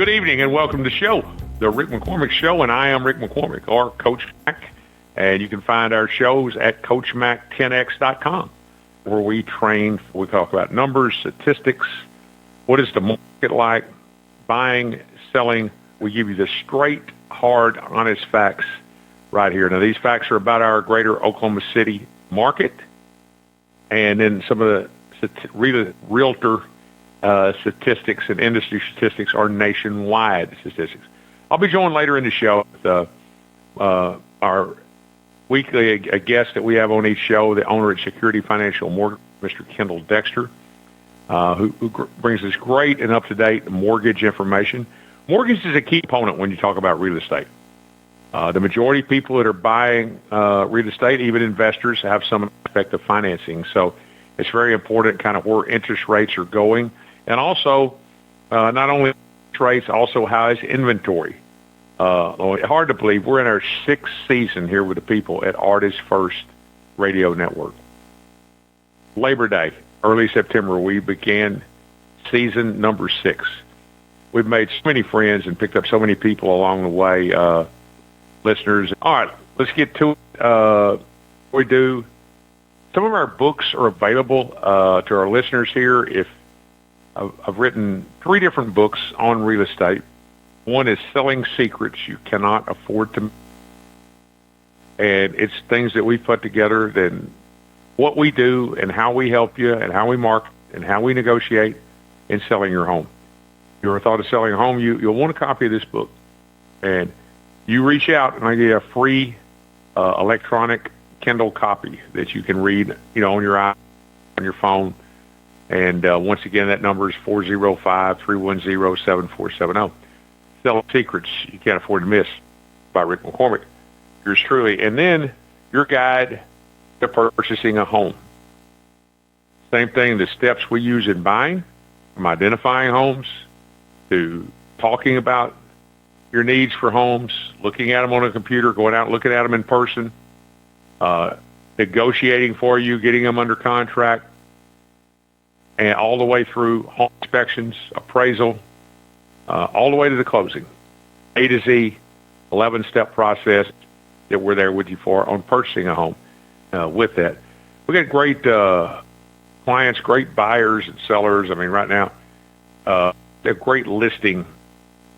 Good evening and welcome to the show, The Rick McCormick Show, and I am Rick McCormick, or Coach Mac, and you can find our shows at CoachMac10x.com, where we talk about numbers, statistics, what is the market like, buying, selling. We give you the straight, hard, honest facts right here. Now, these facts are about our greater Oklahoma City market, and then some of the realtor statistics and industry statistics are nationwide statistics. I'll be joined later in the show with our weekly a guest that we have on each show, the owner at Security Financial Mortgage, Mr. Kendal Dexter, who brings us great and up-to-date mortgage information. Mortgage is a key component when you talk about real estate. The majority of people that are buying real estate, even investors, have some aspect of financing. So it's very important kind of where interest rates are going. And also, not only interest rates, also how is inventory. Hard to believe, we're in our 6th season here with the people at Artist First Radio Network. Labor Day, early September, we began season number 6. We've made so many friends and picked up so many people along the way, listeners. All right, let's get to it. We do. Some of our books are available to our listeners here. If I've written 3 different books on real estate. One is Selling Secrets You Cannot Afford to. And it's things that we've put together, then what we do and how we help you and how we market and how we negotiate in selling your home. If you ever thought of selling a home, you'll want a copy of this book. And you reach out and I give you a free electronic Kindle copy that you can read, on your on your phone. And once again, that number is 405-310-7470. Selling Secrets You Can't Afford to Miss by Rick McCormick. Yours truly. And then your guide to purchasing a home. Same thing, the steps we use in buying, from identifying homes to talking about your needs for homes, looking at them on a computer, going out and looking at them in person, negotiating for you, getting them under contract, and all the way through home inspections, appraisal, all the way to the closing. A to Z, 11-step process that we're there with you for on purchasing a home. With that, we got great clients, great buyers and sellers. I mean, right now, a great listing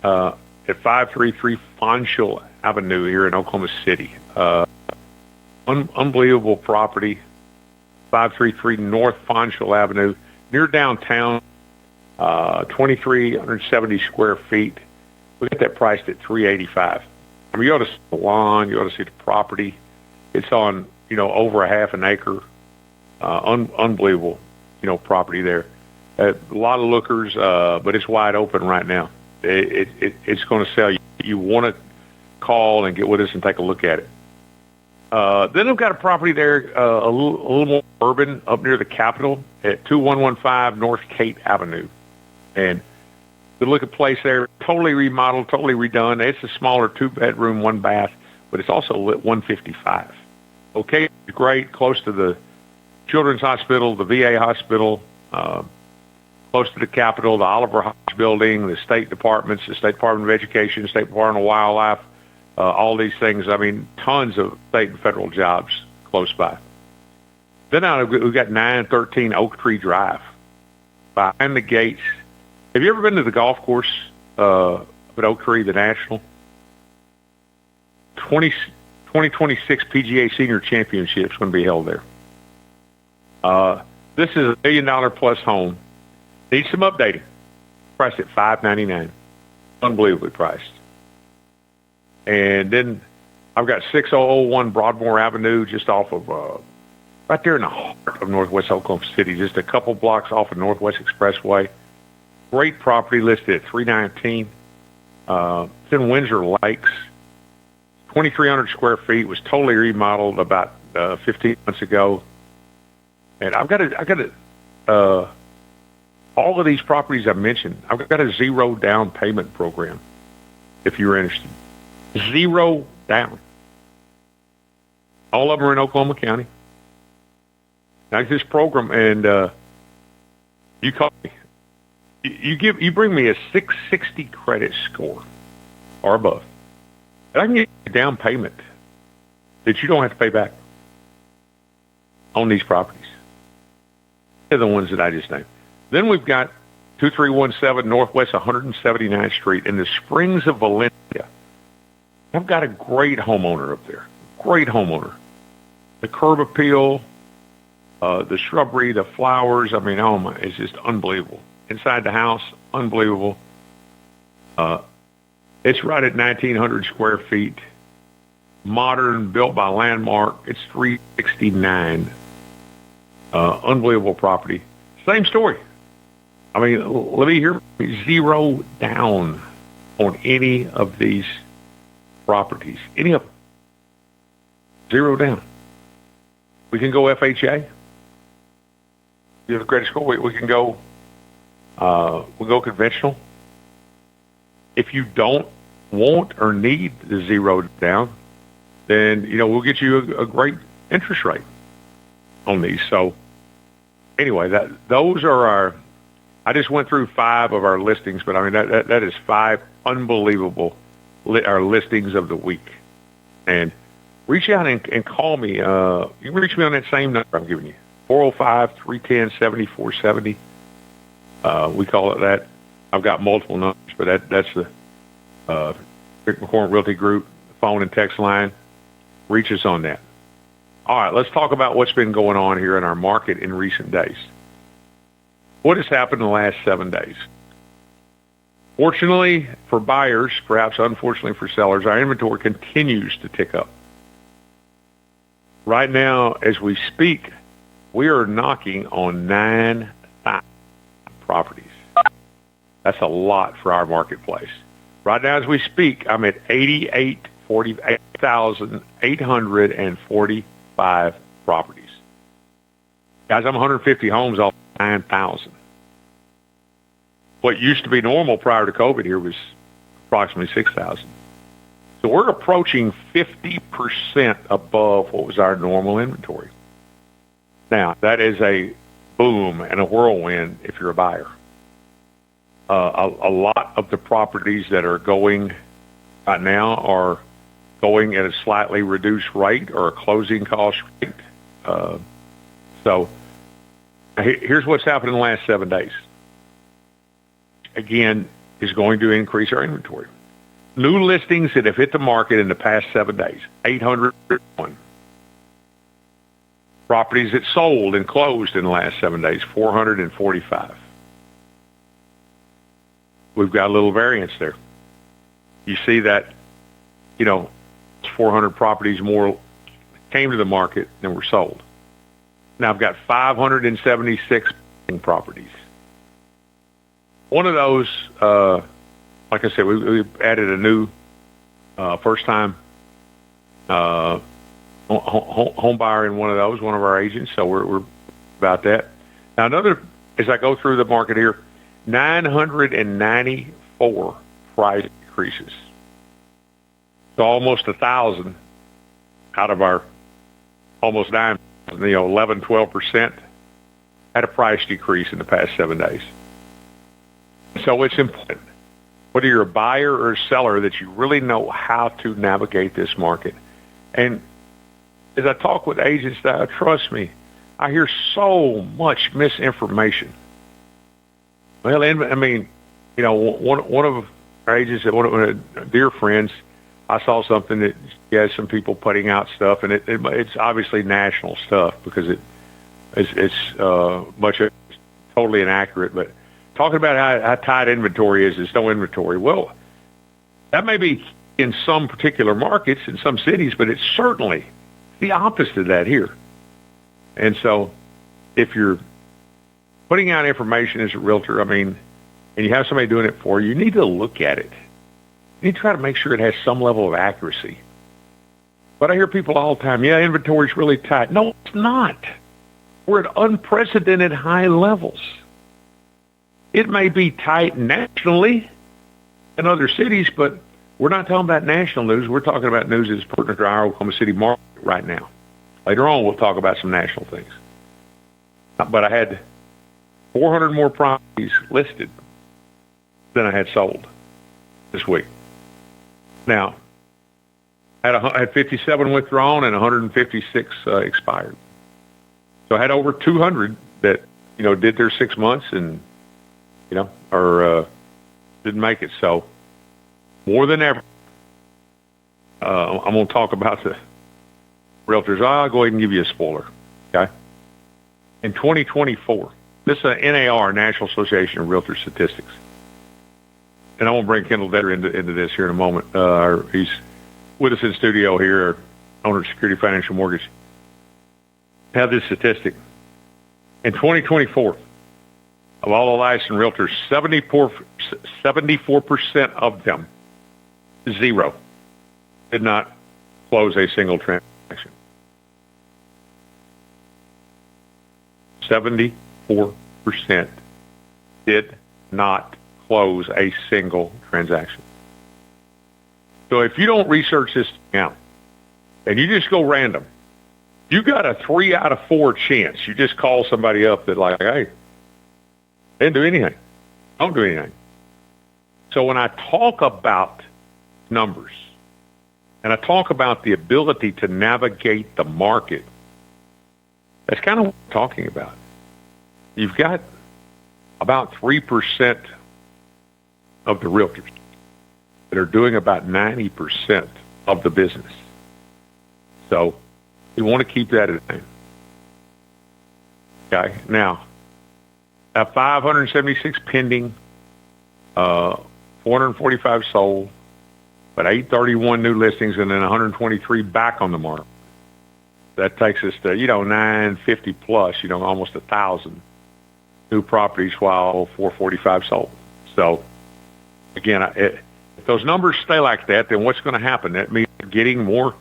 at 533 Fonshell Avenue here in Oklahoma City. Unbelievable property, 533 North Fonshell Avenue, near downtown, 2,370 square feet. We got that priced at $385. I mean, you ought to see the lawn, you ought to see the property. It's on, over a half an acre. Unbelievable, property there. A lot of lookers, but it's wide open right now. It's going to sell. You want to call and get with us and take a look at it. Then I've got a property there, a little more urban, up near the Capitol at 2115 North Kate Avenue. And good looking place there, totally remodeled, totally redone. It's a smaller 2-bedroom, 1-bath, but it's also lit 155. Okay, great, close to the Children's Hospital, the VA Hospital, close to the Capitol, the Oliver Hodge Building, the state departments, the State Department of Education, State Department of Wildlife, all these things. I mean, tons of state and federal jobs close by. Then we've got 913 Oak Tree Drive, behind the gates. Have you ever been to the golf course at Oak Tree, the National? 2026 PGA Senior Championship is going to be held there. This is a $1 million plus home. Needs some updating. Priced at $599. Unbelievably priced. And then I've got 6001 Broadmoor Avenue, just off of, right there in the heart of Northwest Oklahoma City, just a couple blocks off of Northwest Expressway. Great property listed at $319. It's in Windsor Lakes. 2,300 square feet, was totally remodeled about 15 months ago. And I've got all of these properties I mentioned, I've got a 0 down payment program, if you're interested. 0 down. All of them are in Oklahoma County. Now, this program, and you call me. You bring me a 660 credit score or above, and I can get a down payment that you don't have to pay back on these properties. They're the ones that I just named. Then we've got 2317 Northwest 179th Street in the Springs of Valencia. I've got a great homeowner up there. Great homeowner. The curb appeal, the shrubbery, the flowers. I mean, oh my, it's just unbelievable. Inside the house, unbelievable. It's right at 1,900 square feet. Modern, built by Landmark. It's 369. Unbelievable property. Same story. I mean, let me hear zero down on any of these properties. Any of them. Zero down. We can go FHA. You have a credit score. We can go. We'll go conventional. If you don't want or need the zero down, then we'll get you a great interest rate on these. So anyway, those are our. I just went through 5 of our listings, but I mean that is 5 unbelievable our listings of the week. And reach out and call me. You can reach me on that same number I'm giving you, 405-310-7470. We call it that. I've got multiple numbers, but that's the Rick McCormick Realty Group phone and text line. Reach us on that. All right, let's talk about what's been going on here in our market in recent days. What has happened in the last 7 days? Fortunately for buyers, perhaps unfortunately for sellers, our inventory continues to tick up. Right now, as we speak, we are knocking on 9,000 properties. That's a lot for our marketplace. Right now, as we speak, I'm at 88,845 properties. Guys, I'm 150 homes off 9,000. What used to be normal prior to COVID here was approximately 6,000. So we're approaching 50% above what was our normal inventory. Now, that is a boom and a whirlwind if you're a buyer. A lot of the properties that are going right now are going at a slightly reduced rate or a closing cost rate. So here's what's happened in the last 7 days. Again, is going to increase our inventory. New listings that have hit the market in the past 7 days, 801. Properties that sold and closed in the last 7 days, 445. We've got a little variance there. You see that, 400 properties more came to the market than were sold. Now I've got 576 properties. One of those, like I said, we added a new first-time home buyer in one of those, one of our agents, so we're about that. Now another, as I go through the market here, 994 price increases. So almost 1,000 out of our almost 9,000, 11, 12% had a price decrease in the past 7 days. So it's important, whether you're a buyer or a seller, that you really know how to navigate this market. And as I talk with agents, trust me, I hear so much misinformation. Well, I mean, one of our agents, one of our dear friends, I saw something that he has some people putting out stuff, and it's obviously national stuff because it's much totally inaccurate. But talking about how tight inventory is, there's no inventory. Well, that may be in some particular markets, in some cities, but it's certainly the opposite of that here. And so if you're putting out information as a realtor, I mean, and you have somebody doing it for you, you need to look at it. You need to try to make sure it has some level of accuracy. But I hear people all the time, inventory's really tight. No, it's not. We're at unprecedented high levels. It may be tight nationally in other cities, but we're not talking about national news. We're talking about news that's pertinent to our Oklahoma City market right now. Later on, we'll talk about some national things. But I had 400 more properties listed than I had sold this week. Now, I had 57 withdrawn and 156 expired. So I had over 200 that, did their 6 months and, or didn't make it. So more than ever, I'm going to talk about the realtors. I'll go ahead and give you a spoiler, okay? In 2024, this is NAR, National Association of Realtor Statistics. And I won't bring Kendal Dexter into this here in a moment. He's with us in studio here, owner of Security Financial Mortgage. Have this statistic. In 2024, of all the licensed realtors, 74% of them, zero, did not close a single transaction. 74% did not close a single transaction. So if you don't research this out and you just go random, you got a 3 out of 4 chance. You just call somebody up that like, hey, didn't do anything. Don't do anything. So when I talk about numbers and I talk about the ability to navigate the market, that's kind of what I'm talking about. You've got about 3% of the realtors that are doing about 90% of the business. So you want to keep that in mind. Okay. Now, at 576 pending, 445 sold, but 831 new listings, and then 123 back on the market. That takes us to 950 plus, almost 1,000 new properties, while 445 sold. So again, if those numbers stay like that, then what's going to happen? That means we're getting more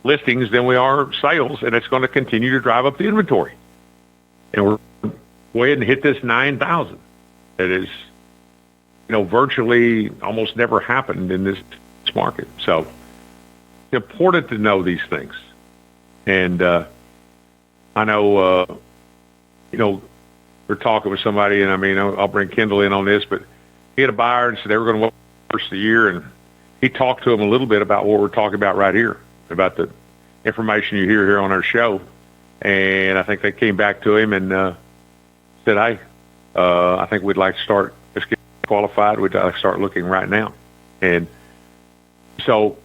listings than we are sales, and it's going to continue to drive up the inventory. And we're go ahead and hit this 9,000. It is, virtually almost never happened in this market. So it's important to know these things. And I know, we're talking with somebody, and I'll bring Kendal in on this, but he had a buyer and said they were going to wait the first of the year, and he talked to him a little bit about what we're talking about right here, about the information you hear here on our show. And I think they came back to him and said, hey, I think we'd like to start, let's get qualified. We'd like to start looking right now. And so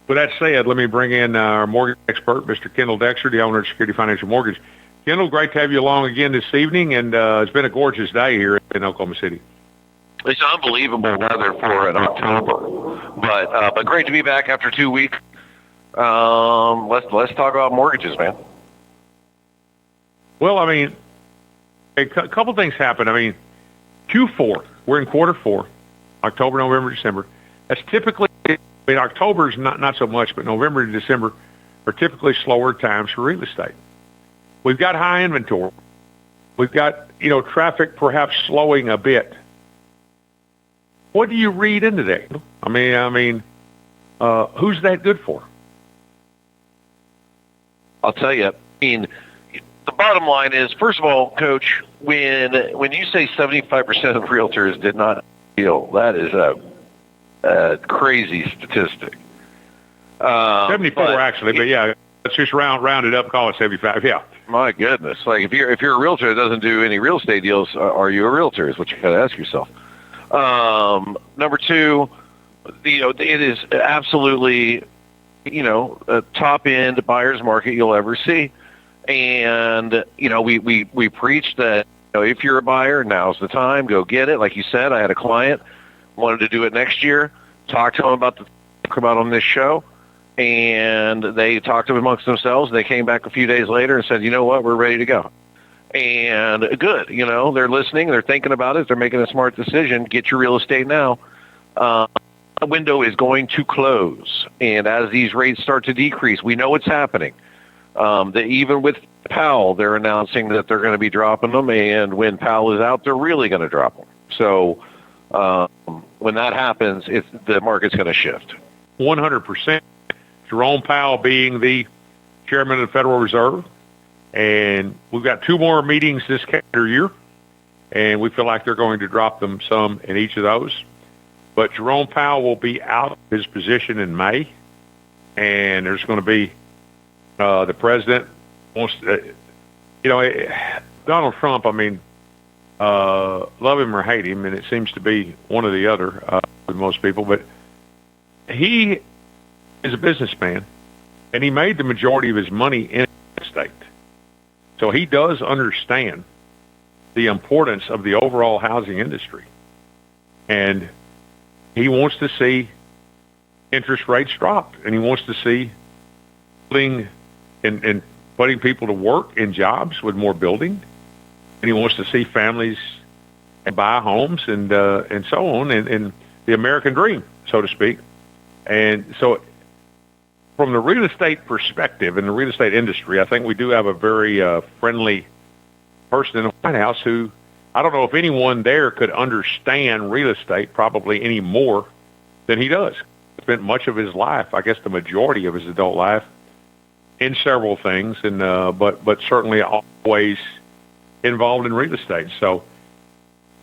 with that said, let me bring in our mortgage expert, Mr. Kendal Dexter, the owner of Security Financial Mortgage. Kendal, great to have you along again this evening, and it's been a gorgeous day here in Oklahoma City. It's unbelievable weather for an October, but great to be back after 2 weeks. Let's talk about mortgages, man. Well, a couple things happened. Q4, we're in quarter 4, October, November, December. That's typically, October's not so much, but November and December are typically slower times for real estate. We've got high inventory. We've got, traffic perhaps slowing a bit. What do you read into that? Who's that good for? I'll tell you. The bottom line is, first of all, Coach, when you say 75% of realtors did not deal, that is a crazy statistic. 74 actually, but yeah, let's just round it up, call it 75. Yeah. My goodness! Like if you're a realtor that doesn't do any real estate deals, are you a realtor? Is what you got to ask yourself. Number two, it is absolutely, a top end buyer's market you'll ever see. And, we preach that, if you're a buyer, now's the time, go get it. Like you said, I had a client, wanted to do it next year, talked to him about about on this show, and they talked amongst themselves. They came back a few days later and said, you know what, we're ready to go. And good, they're listening, they're thinking about it, they're making a smart decision. Get your real estate now. The window is going to close. And as these rates start to decrease, we know what's happening. That even with Powell, they're announcing that they're going to be dropping them, and when Powell is out, they're really going to drop them. So when that happens, the market's going to shift. 100%. Jerome Powell being the chairman of the Federal Reserve, and we've got 2 more meetings this calendar year, and we feel like they're going to drop them some in each of those. But Jerome Powell will be out of his position in May, and there's going to be the president wants Donald Trump. I mean, love him or hate him, and it seems to be one or the other with most people. But he is a businessman, and he made the majority of his money in the state, so he does understand the importance of the overall housing industry, and he wants to see interest rates drop, and he wants to see building and putting people to work in jobs with more building, and he wants to see families buy homes and so on, and the American dream, so to speak. And so, from the real estate perspective in the real estate industry, I think we do have a very friendly person in the White House who, I don't know if anyone there could understand real estate probably any more than he does. Spent much of his life, I guess the majority of his adult life, in several things, and but certainly always involved in real estate. So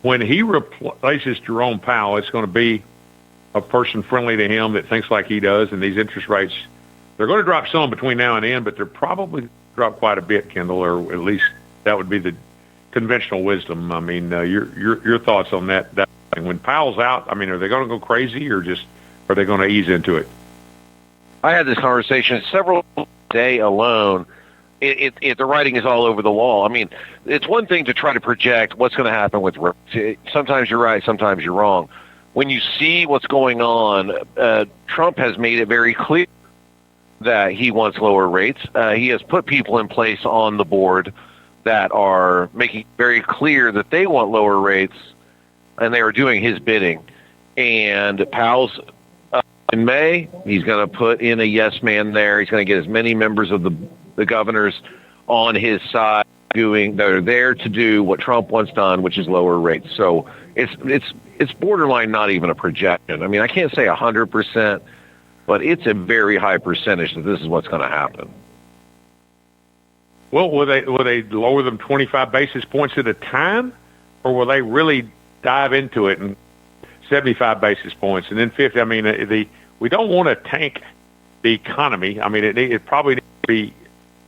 when he replaces Jerome Powell, it's going to be a person friendly to him that thinks like he does, and these interest rates, they're going to drop some between now and then, but they're probably drop quite a bit, Kendall, or at least that would be the conventional wisdom. I mean, your thoughts on that thing. When Powell's out, I mean, are they going to go crazy, or just are they going to ease into it? I had this conversation several days alone. The writing is all over the wall. I mean, it's one thing to try to project what's going to happen with rates. Sometimes you're right, sometimes you're wrong. When you see what's going on, Trump has made it very clear that he wants lower rates. He has put people in place on the board that are making it very clear that they want lower rates, and they are doing his bidding. And Powell's in May, he's going to put in a yes man there. He's going to get as many members of the governors on his side that are there to do what Trump wants done, which is lower rates. So it's borderline not even a projection. I mean, I can't say 100%, but it's a very high percentage that this is what's going to happen. Well, will they lower them 25 basis points at a time, or will they really dive into it and 75 basis points and then 50? I mean, we don't want to tank the economy. I mean, it probably needs to be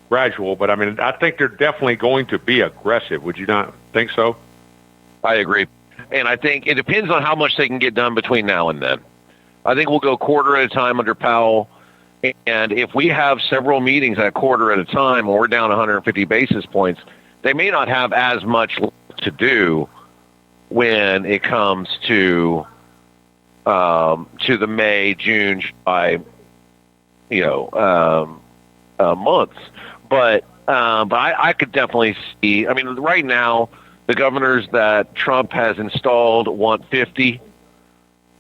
gradual, but I mean, I think they're definitely going to be aggressive. Would you not think so? I agree. And I think it depends on how much they can get done between now and then. I think we'll go quarter at a time under Powell. And if we have several meetings at a quarter at a time, and we're down 150 basis points, they may not have as much to do when it comes to the May, June, July, months. But I could definitely see. I mean, right now, the governors that Trump has installed want 50,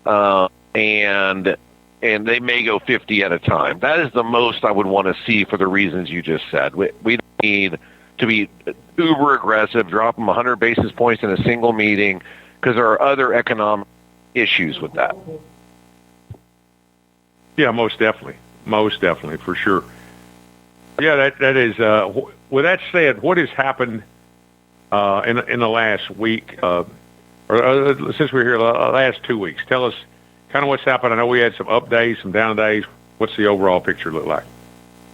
and they may go 50 at a time. That is the most I would want to see for the reasons you just said. We need to be uber aggressive, drop them 100 basis points in a single meeting, because there are other economic issues with that. Yeah, most definitely, for sure. Yeah, that is. With that said, what has happened in the last week, or since we're here, the last 2 weeks? Tell us kind of what's happened. I know we had some up days, some down days. What's the overall picture look like?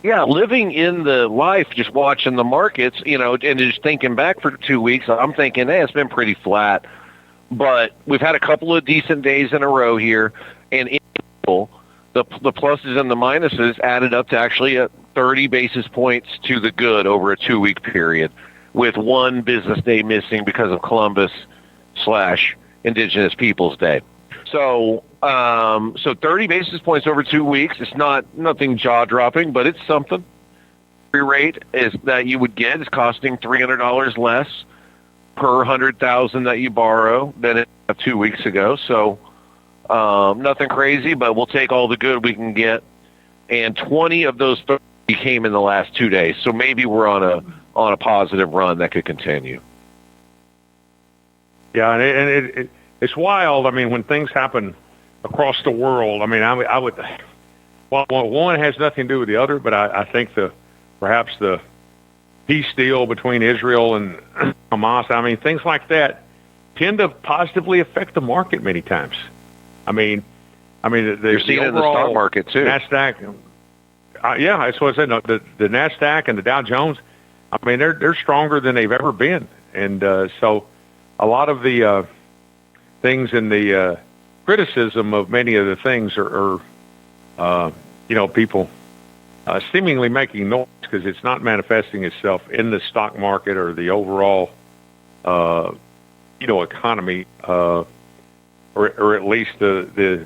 Yeah, living in the life, just watching the markets, and just thinking back for 2 weeks, I'm thinking, hey, it's been pretty flat. But we've had a couple of decent days in a row here, and in total, the pluses and the minuses added up to actually 30 basis points to the good over a 2 week period, with one business day missing because of Columbus/Indigenous Peoples Day. So 30 basis points over 2 weeks. It's nothing jaw dropping, but it's something. Free rate is that you would get is costing $300 less per 100,000 that you borrow than it 2 weeks ago. So nothing crazy, but we'll take all the good we can get. And 20 of those 30 came in the last 2 days. So maybe we're on a positive run that could continue. Yeah, and it's wild. I mean, when things happen across the world, I mean, I would. Well, one has nothing to do with the other, but I think perhaps the peace deal between Israel and Hamas. I mean, things like that tend to positively affect the market many times. I mean, You're seeing it in the stock market too. NASDAQ. Yeah, that's what I said. No, the NASDAQ and the Dow Jones, I mean, they're stronger than they've ever been. And so a lot of the things in the criticism of many of the things are people seemingly making noise because it's not manifesting itself in the stock market or the overall, economy, or at least the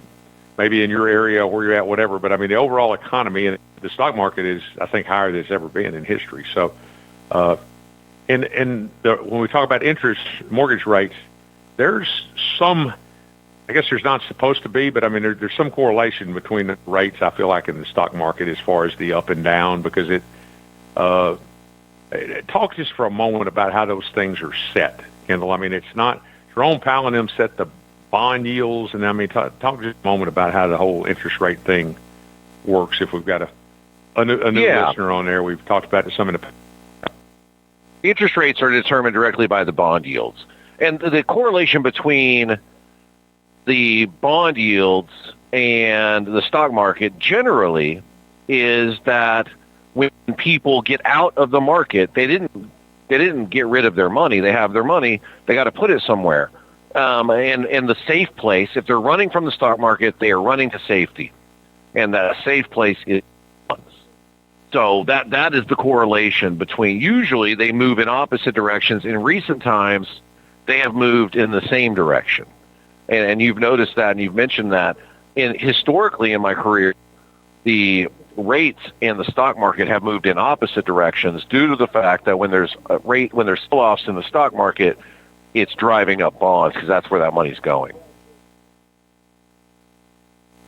maybe in your area where you're at, whatever. But I mean, the overall economy and the stock market is, I think, higher than it's ever been in history. So, when we talk about mortgage rates, there's some, I guess there's not supposed to be, but I mean, there's some correlation between the rates, I feel like, in the stock market as far as the up and down, because talk just for a moment about how those things are set, Kendall. I mean, it's not, Jerome Powell and them set the bond yields, and I mean, talk just a moment about how the whole interest rate thing works. If we've got a new listener on there, we've talked about some in the past. Interest rates are determined directly by the bond yields. And the correlation between the bond yields and the stock market generally is that when people get out of the market, they didn't get rid of their money. They have their money. They got to put it somewhere. And the safe place, if they're running from the stock market, they are running to safety. And that safe place is bonds. So that is the correlation between, usually they move in opposite directions. In recent times, they have moved in the same direction. And you've noticed that, and you've mentioned that. And historically in my career, the rates and the stock market have moved in opposite directions due to the fact that when there's sell-offs in the stock market, it's driving up bonds because that's where that money's going.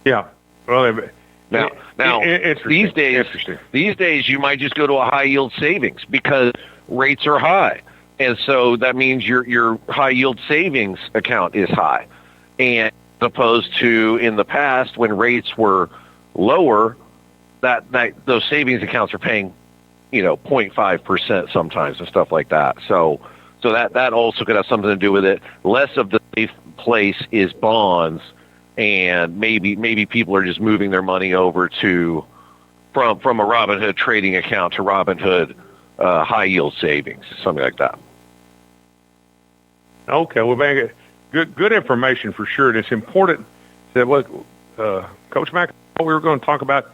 Yeah. Well, now these days you might just go to a high yield savings because rates are high, and so that means your high yield savings account is high, and opposed to in the past when rates were lower, that those savings accounts are paying 0.5% sometimes and stuff like that. So that also could have something to do with it. Less of the safe place is bonds, and maybe people are just moving their money over to from a Robinhood trading account to Robinhood high yield savings, something like that. Okay, well, man, good information for sure, and it's important that Coach Mack, we were going to talk about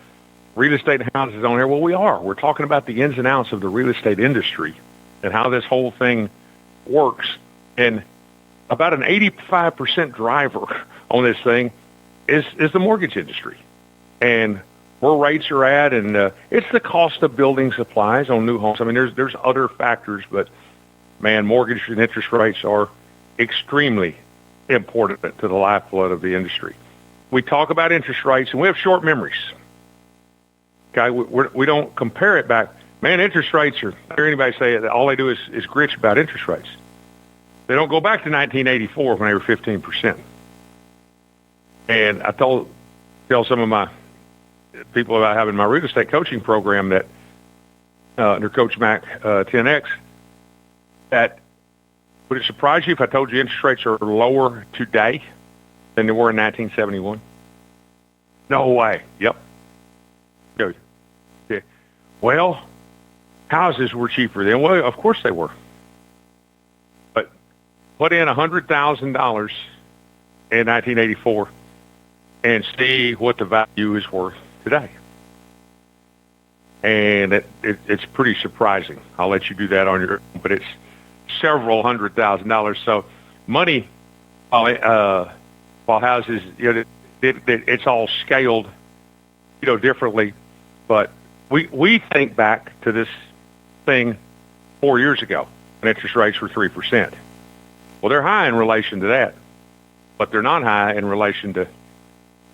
real estate houses on here. Well, we are. We're talking about the ins and outs of the real estate industry and how this whole thing works. And about an 85% driver on this thing is the mortgage industry and where rates are at. And it's the cost of building supplies on new homes. I mean, there's other factors, but man, mortgage and interest rates are extremely important to the lifeblood of the industry. We talk about interest rates and we have short memories. Okay, we don't compare it back. Man, interest rates are, I hear anybody say that all they do is gritch about interest rates. They don't go back to 1984 when they were 15%. And I tell some of my people about having my real estate coaching program that under Coach Mack 10X, that would it surprise you if I told you interest rates are lower today than they were in 1971? No way. Yep. Yeah. Well, houses were cheaper then. Well, of course they were. But put in $100,000 in 1984 and see what the value is worth today. And it's pretty surprising. I'll let you do that on your own, but it's several $100,000. So money, while houses, it's all scaled, differently. But we think back to this thing 4 years ago when interest rates were 3%. Well, they're high in relation to that, but they're not high in relation to,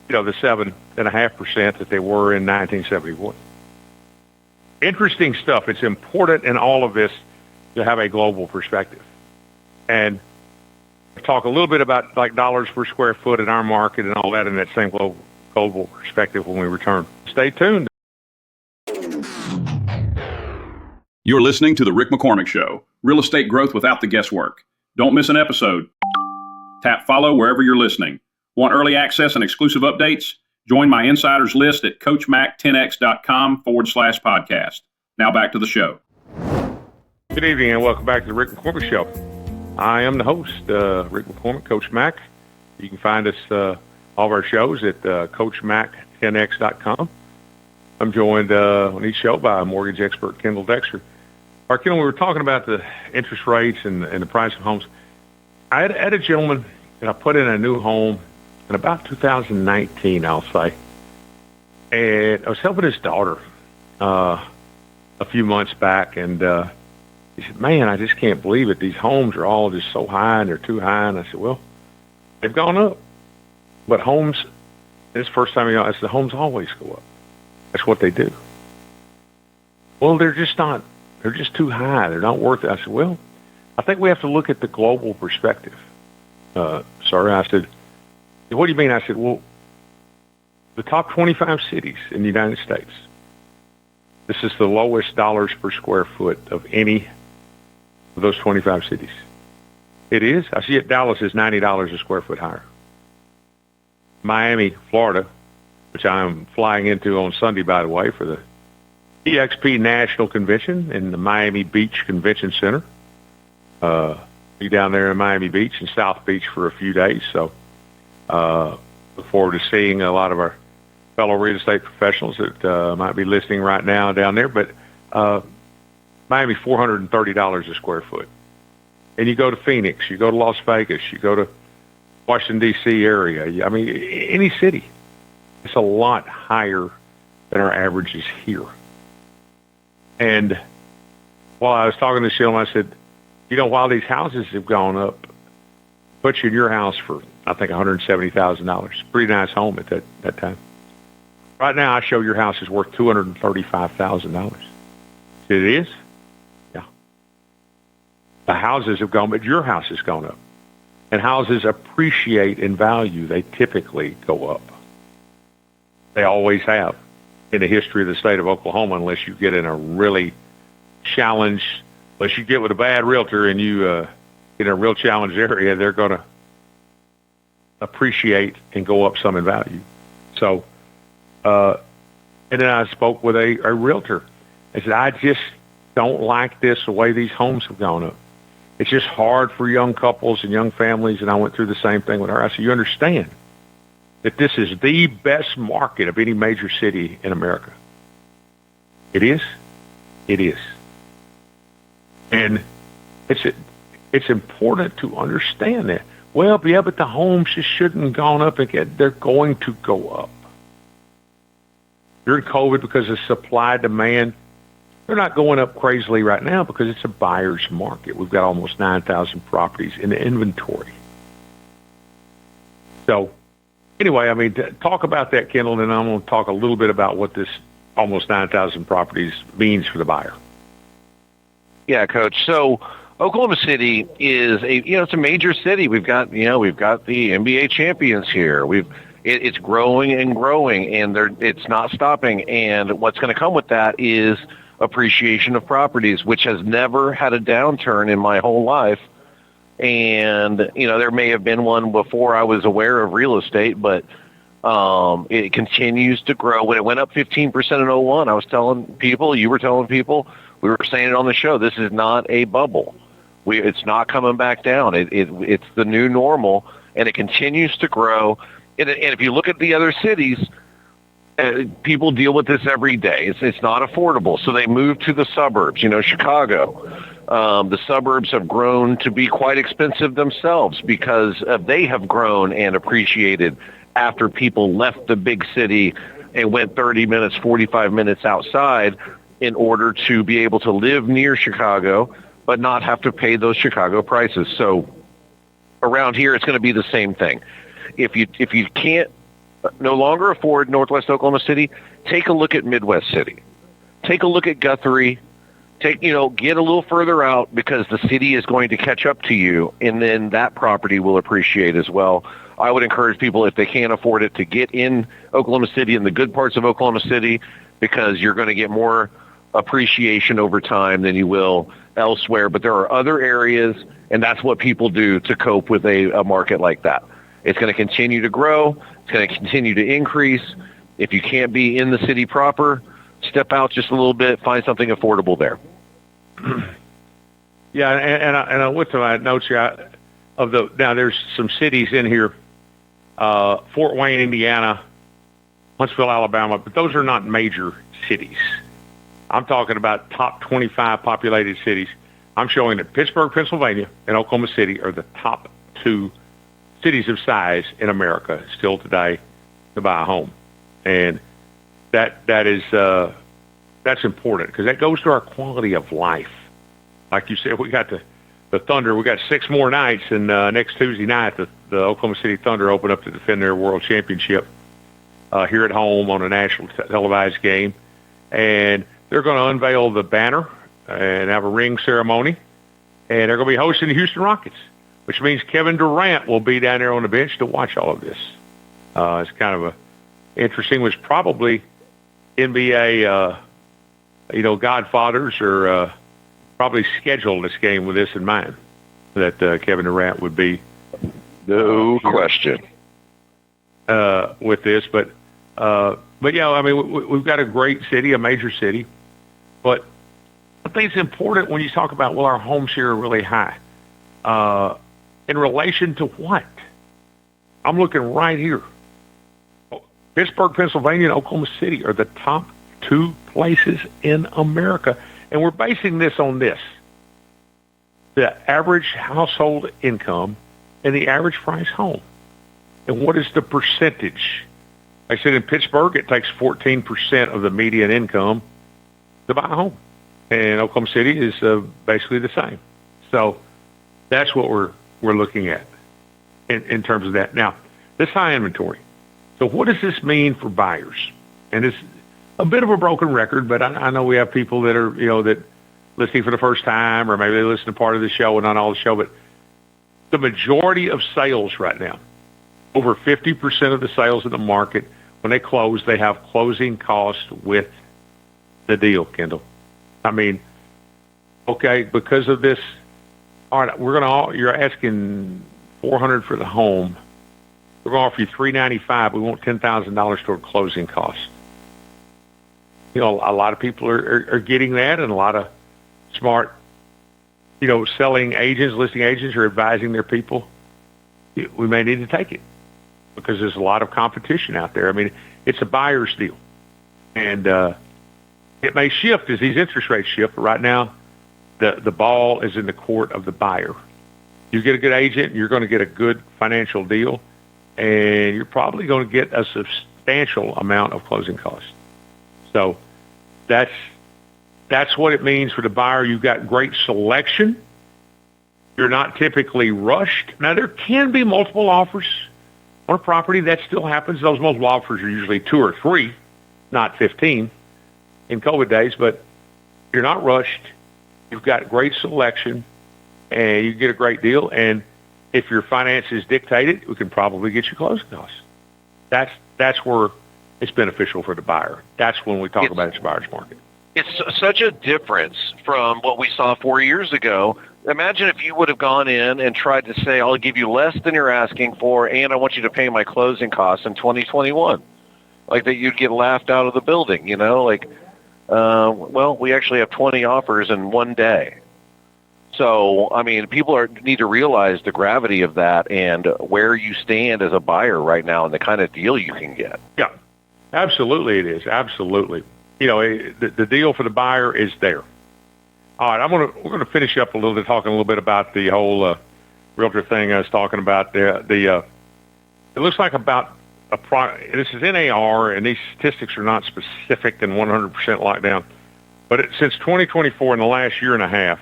the 7.5% that they were in 1971. Interesting stuff. It's important in all of this to have a global perspective. And talk a little bit about like dollars per square foot in our market and all that in that same global perspective when we return. Stay tuned. You're listening to The Rick McCormick Show, real estate growth without the guesswork. Don't miss an episode. Tap follow wherever you're listening. Want early access and exclusive updates? Join my insiders list at coachmac10x.com/podcast. Now back to the show. Good evening and welcome back to the Rick McCormick Show. I am the host, Rick McCormick, Coach Mac. You can find us, all of our shows at coachmac10x.com. I'm joined on each show by mortgage expert Kendal Dexter. Kendal, we were talking about the interest rates and the price of homes. I had a gentleman that I put in a new home in about 2019, I'll say. And I was helping his daughter a few months back, and he said, man, I just can't believe it. These homes are all just so high, and they're too high. And I said, well, they've gone up. But homes, this first time, I said, the homes always go up. That's what they do. Well, they're just not. They're just too high. They're not worth it. I said, well, I think we have to look at the global perspective. Sir, I said, what do you mean? I said, well, the top 25 cities in the United States, this is the lowest dollars per square foot of any of those 25 cities. It is. I see it. Dallas is $90 a square foot higher. Miami, Florida, which I'm flying into on Sunday, by the way, for the EXP National Convention in the Miami Beach Convention Center. Be down there in Miami Beach and South Beach for a few days. So look forward to seeing a lot of our fellow real estate professionals that might be listening right now down there. But Miami, $430 a square foot. And you go to Phoenix, you go to Las Vegas, you go to Washington, D.C. area. I mean, any city. It's a lot higher than our averages here. And while I was talking to Sheila, I said, you know, while these houses have gone up, put you in your house for, I think, $170,000. Pretty nice home at that time. Right now, I show your house is worth $235,000. It is? Yeah. The houses have gone, but your house has gone up. And houses appreciate in value. They typically go up. They always have in the history of the state of Oklahoma, unless you get in a really challenged, unless you get with a bad realtor and you in a real challenged area, they're going to appreciate and go up some in value. So, and then I spoke with a realtor. I said, I just don't like this, the way these homes have gone up. It's just hard for young couples and young families, and I went through the same thing with her. I said, you understand that this is the best market of any major city in America. It is? It is. And it's important to understand that. Well, yeah, but the homes just shouldn't have gone up again. They're going to go up. During COVID, because of supply demand, they're not going up crazily right now because it's a buyer's market. We've got almost 9,000 properties in the inventory. So, anyway, I mean, talk about that, Kendal, and then I'm going to talk a little bit about what this almost 9,000 properties means for the buyer. Yeah, Coach. So Oklahoma City is it's a major city. We've got the NBA champions here. It's growing and growing, and it's not stopping. And what's going to come with that is appreciation of properties, which has never had a downturn in my whole life. And, there may have been one before I was aware of real estate, but it continues to grow. When it went up 15% in 01, I was telling people, you were telling people, we were saying it on the show, this is not a bubble. It's not coming back down. It's the new normal, and it continues to grow. And if you look at the other cities, people deal with this every day. It's not affordable, so they move to the suburbs. Chicago, the suburbs have grown to be quite expensive themselves because they have grown and appreciated after people left the big city and went 30 minutes, 45 minutes outside in order to be able to live near Chicago but not have to pay those Chicago prices. So around here, it's going to be the same thing. If you can't no longer afford Northwest Oklahoma City, take a look at Midwest City. Take a look at Guthrie. Get a little further out because the city is going to catch up to you, and then that property will appreciate as well. I would encourage people, if they can't afford it, to get in Oklahoma City, in the good parts of Oklahoma City, because you're going to get more appreciation over time than you will elsewhere. But there are other areas, and that's what people do to cope with a market like that. It's going to continue to grow. It's going to continue to increase. If you can't be in the city proper, step out just a little bit, find something affordable there. Yeah, and I went to my notes here now there's some cities in here, Fort Wayne, Indiana, Huntsville, Alabama, but those are not major cities. I'm talking about top 25 populated cities. I'm showing that Pittsburgh, Pennsylvania, and Oklahoma City are the top 2 cities of size in America still today to buy a home, and that's important because that goes to our quality of life. Like you said, we got the Thunder. We got 6 more nights, and next Tuesday night, the Oklahoma City Thunder open up to defend their world championship here at home on a national televised game, and they're going to unveil the banner and have a ring ceremony, and they're going to be hosting the Houston Rockets, which means Kevin Durant will be down there on the bench to watch all of this. It's kind of interesting. Was probably NBA, godfathers or probably scheduled this game with this in mind, that Kevin Durant would be no question with this. But yeah, I mean, we've got a great city, a major city. But I think it's important when you talk about, well, our homes here are really high. In relation to what? I'm looking right here. Pittsburgh, Pennsylvania, and Oklahoma City are the top 2 places in America. And we're basing this on this. The average household income and the average price home. And what is the percentage? Like I said, in Pittsburgh, it takes 14% of the median income to buy a home. And Oklahoma City is basically the same. So that's what we're looking at in terms of that. Now, this high inventory. So what does this mean for buyers? And it's a bit of a broken record, but I know we have people that are, that listening for the first time, or maybe they listen to part of the show and not all the show, but the majority of sales right now, over 50% of the sales in the market, when they close, they have closing costs with the deal, Kendall. I mean, okay, because of this, all right, you're asking $400 for the home. We're going to offer you $395. We want $10,000 toward closing costs. A lot of people are getting that, and a lot of smart, selling agents, listing agents are advising their people, we may need to take it because there's a lot of competition out there. I mean, it's a buyer's deal. And it may shift as these interest rates shift, but right now the ball is in the court of the buyer. You get a good agent, you're going to get a good financial deal, and you're probably going to get a substantial amount of closing costs. So that's what it means for the buyer. You've got great selection. You're not typically rushed. Now, there can be multiple offers on a property. That still happens. Those multiple offers are usually 2 or 3, not 15 in COVID days, but you're not rushed. You've got great selection, and you get a great deal. And if your finances dictate it, we can probably get you closing costs. That's where it's beneficial for the buyer. That's when we talk about it's a buyer's market. It's such a difference from what we saw 4 years ago. Imagine if you would have gone in and tried to say, I'll give you less than you're asking for, and I want you to pay my closing costs in 2021. Like that you'd get laughed out of the building, well, we actually have 20 offers in one day. So, I mean, people need to realize the gravity of that and where you stand as a buyer right now and the kind of deal you can get. Yeah, absolutely it is. Absolutely. The deal for the buyer is there. All right, we're going to finish up a little bit, talking a little bit about the whole realtor thing I was talking about. It looks like about this is NAR, and these statistics are not specific and 100% lockdown, but since 2024, in the last year and a half,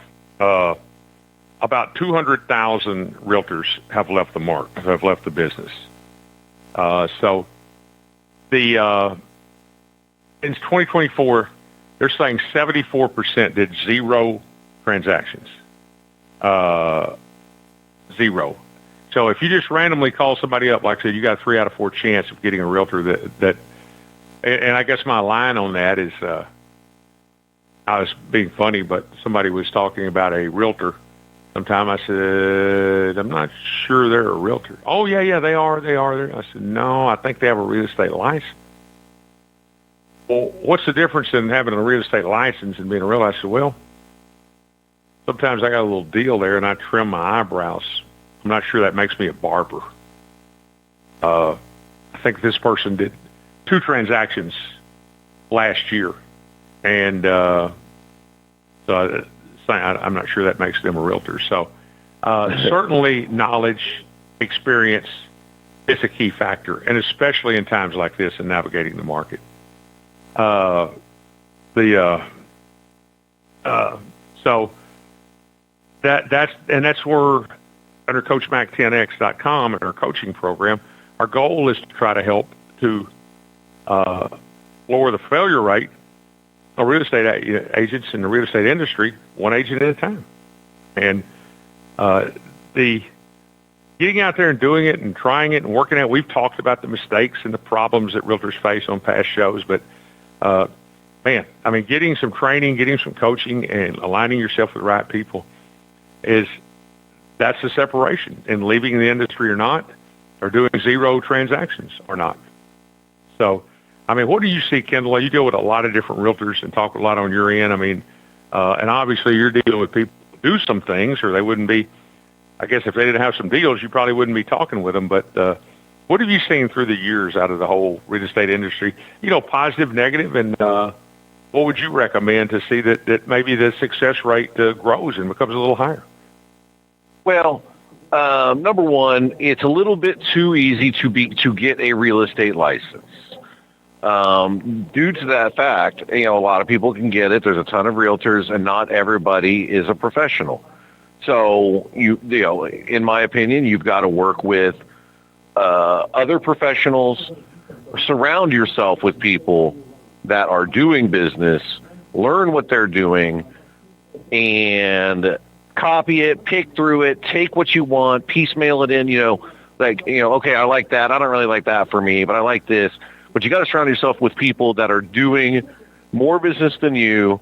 about 200,000 realtors have left the business. So in 2024, they're saying 74% did 0 transactions. 0. So if you just randomly call somebody up, like I said, you got a 3 out of 4 chance of getting a realtor that and I guess my line on that is, I was being funny, but somebody was talking about a realtor. Sometime I said, I'm not sure they're a realtor. Oh, yeah, they are. I said, no, I think they have a real estate license. Well, what's the difference in having a real estate license and being a realtor? I said, well, sometimes I got a little deal there and I trim my eyebrows. I'm not sure that makes me a barber. I think this person did 2 transactions last year. And so I'm not sure that makes them a realtor. So certainly knowledge, experience is a key factor, and especially in times like this in navigating the market. So that's where under CoachMac10X.com and our coaching program, our goal is to try to help to lower the failure rate of real estate agents in the real estate industry, one agent at a time. And the getting out there and doing it and trying it and working at, we've talked about the mistakes and the problems that realtors face on past shows, but man, I mean, getting some training, getting some coaching, and aligning yourself with the right people that's the separation. And leaving the industry or not, or doing 0 transactions or not. So, I mean, what do you see, Kendall? You deal with a lot of different realtors and talk a lot on your end. I mean, and obviously you're dealing with people who do some things, or they wouldn't be, I guess if they didn't have some deals, you probably wouldn't be talking with them. But what have you seen through the years out of the whole real estate industry? Positive, negative, and what would you recommend to see that maybe the success rate grows and becomes a little higher? Well, number one, it's a little bit too easy to get a real estate license. Due to that fact, a lot of people can get it. There's a ton of realtors, and not everybody is a professional. So in my opinion, you've got to work with other professionals. Surround yourself with people that are doing business. Learn what they're doing, and copy it, pick through it, take what you want, piecemeal it in. Okay, I like that. I don't really like that for me, but I like this. But you got to surround yourself with people that are doing more business than you,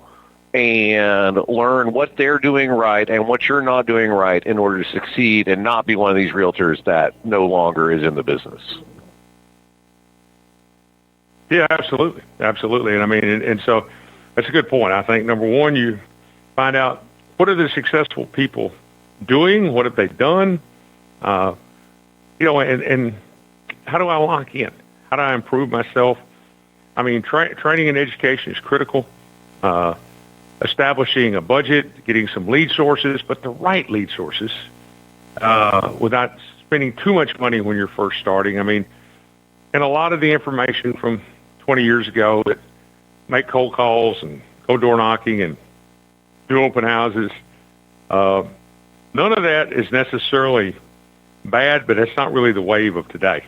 and learn what they're doing right and what you're not doing right in order to succeed and not be one of these realtors that no longer is in the business. Yeah, absolutely. And I mean, and so that's a good point. I think number one, you find out what are the successful people doing? What have they done? And how do I lock in? How do I improve myself? I mean, training and education is critical. Establishing a budget, getting some lead sources, but the right lead sources, without spending too much money when you're first starting. I mean, and a lot of the information from 20 years ago that make cold calls and go door knocking and do open houses, none of that is necessarily bad, but that's not really the wave of today.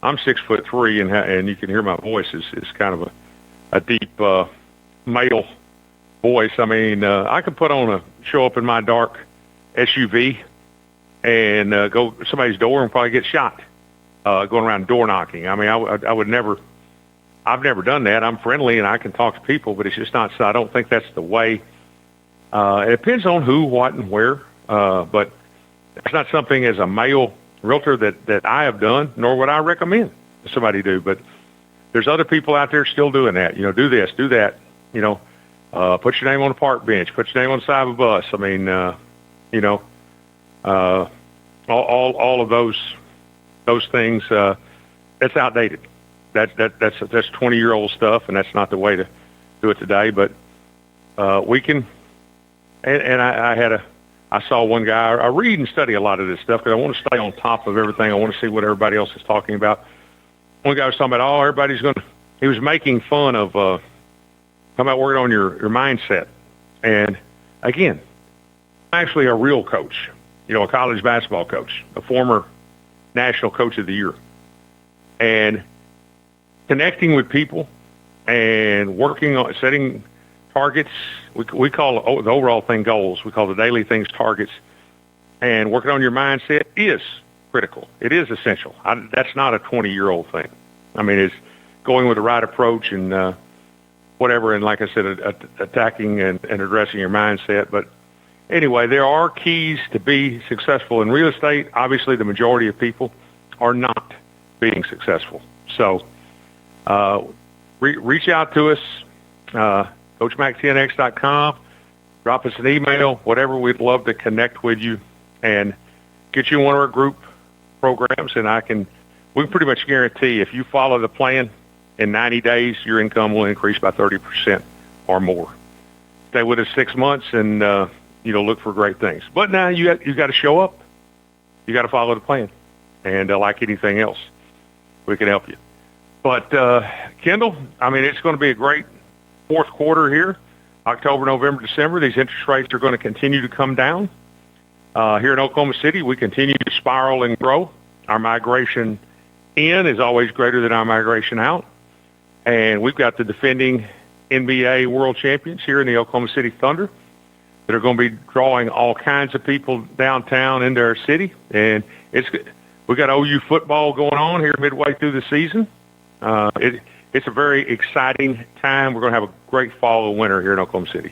I'm 6'3", and you can hear my voice is kind of a deep male voice. I mean, I could put on show up in my dark SUV and go to somebody's door and probably get shot going around door knocking. I mean, I would never. I've never done that. I'm friendly and I can talk to people, but it's just not. So I don't think that's the way. It depends on who, what, and where. But it's not something as a male realtor that I have done, nor would I recommend somebody do. But there's other people out there still doing that. Do this, do that. Put your name on a park bench. Put your name on the side of a bus. I mean, all of those things. That's outdated. That's 20-year-old stuff, and that's not the way to do it today. But we can. And I saw one guy. I read and study a lot of this stuff because I want to stay on top of everything. I want to see what everybody else is talking about. One guy was talking about, everybody's going to. He was making fun of talking about working on your mindset. And again, I'm actually a real coach. A college basketball coach, a former national coach of the year, and connecting with people and working on setting targets. We call the overall thing goals. We call the daily things targets. And working on your mindset is critical. It is essential. That's not a 20-year-old thing. I mean, it's going with the right approach and whatever. And like I said, attacking and addressing your mindset. But anyway, there are keys to be successful in real estate. Obviously, the majority of people are not being successful. So reach out to us, CoachMac10X.com. Drop us an email, whatever. We'd love to connect with you and get you in one of our group programs. And we can pretty much guarantee if you follow the plan in 90 days, your income will increase by 30% or more. Stay with us 6 months and, look for great things. But now you got to show up. You got to follow the plan. And like anything else, we can help you. But, Kendal, it's going to be a great fourth quarter here. October, November, December, these interest rates are going to continue to come down. Here in Oklahoma City, we continue to spiral and grow. Our migration in is always greater than our migration out. And we've got the defending NBA world champions here in the Oklahoma City Thunder that are going to be drawing all kinds of people downtown into our city. And we got OU football going on here midway through the season. It's a very exciting time. We're going to have a great fall and winter here in Oklahoma City.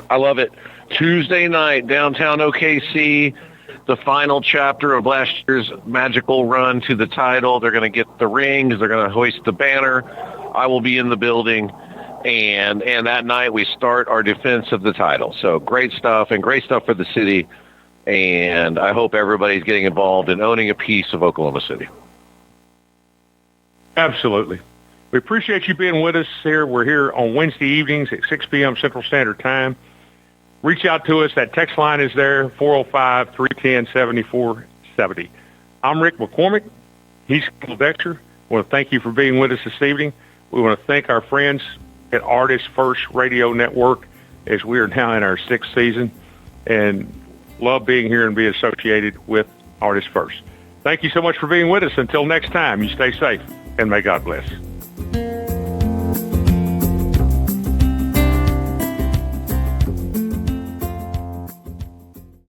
I love it. Tuesday night, downtown OKC, the final chapter of last year's magical run to the title. They're going to get the rings. They're going to hoist the banner. I will be in the building. And that night we start our defense of the title. So great stuff and great stuff for the city. And I hope everybody's getting involved in owning a piece of Oklahoma City. Absolutely. We appreciate you being with us here. We're here on Wednesday evenings at 6 p.m. Central Standard Time. Reach out to us. That text line is there, 405-310-7470. I'm Rick McCormick. He's Kendal Dexter. I want to thank you for being with us this evening. We want to thank our friends at Artist First Radio Network as we are now in our 6th season and love being here and be associated with Artist First. Thank you so much for being with us. Until next time, you stay safe and may God bless.